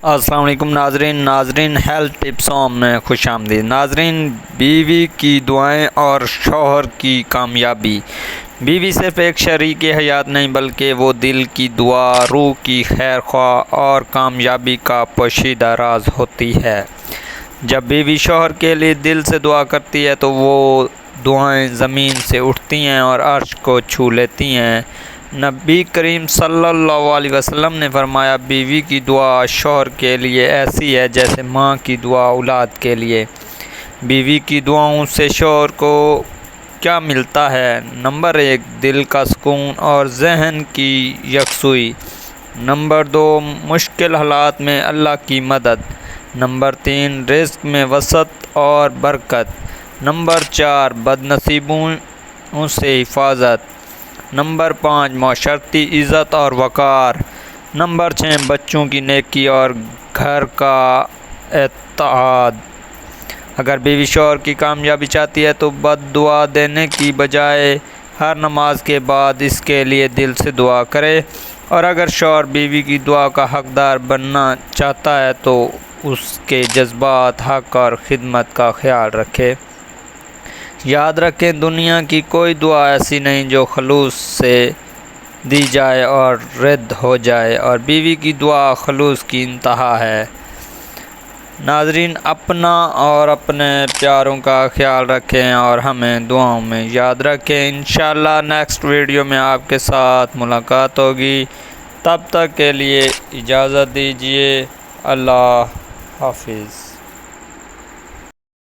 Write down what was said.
السلام علیکم ناظرین ہیلتھ ٹپسوں میں خوش آمدید۔ ناظرین، بیوی کی دعائیں اور شوہر کی کامیابی۔ بیوی صرف ایک شریک حیات نہیں بلکہ وہ دل کی دعا، روح کی خیر خواہ اور کامیابی کا پوشیدہ راز ہوتی ہے۔ جب بیوی شوہر کے لیے دل سے دعا کرتی ہے تو وہ دعائیں زمین سے اٹھتی ہیں اور عرش کو چھو لیتی ہیں۔ نبی کریم صلی اللہ علیہ وسلم نے فرمایا، بیوی کی دعا شوہر کے لیے ایسی ہے جیسے ماں کی دعا اولاد کے لیے۔ بیوی کی دعاؤں سے شوہر کو کیا ملتا ہے؟ نمبر 1، دل کا سکون اور ذہن کی یکسوئی۔ نمبر 2، مشکل حالات میں اللہ کی مدد۔ نمبر 3، رزق میں وسعت اور برکت۔ نمبر 4، بد نصیبوں سے حفاظت۔ نمبر 5، معاشرتی عزت اور وقار۔ نمبر 6، بچوں کی نیکی اور گھر کا اتحاد۔ اگر بیوی شوہر کی کامیابی چاہتی ہے تو بد دعا دینے کی بجائے ہر نماز کے بعد اس کے لیے دل سے دعا کرے، اور اگر شوہر بیوی کی دعا کا حقدار بننا چاہتا ہے تو اس کے جذبات، حق اور خدمت کا خیال رکھے۔ یاد رکھیں، دنیا کی کوئی دعا ایسی نہیں جو خلوص سے دی جائے اور رد ہو جائے، اور بیوی کی دعا خلوص کی انتہا ہے۔ ناظرین، اپنا اور اپنے پیاروں کا خیال رکھیں اور ہمیں دعاؤں میں یاد رکھیں۔ انشاءاللہ نیکسٹ ویڈیو میں آپ کے ساتھ ملاقات ہوگی۔ تب تک کے لیے اجازت دیجیے۔ اللہ حافظ۔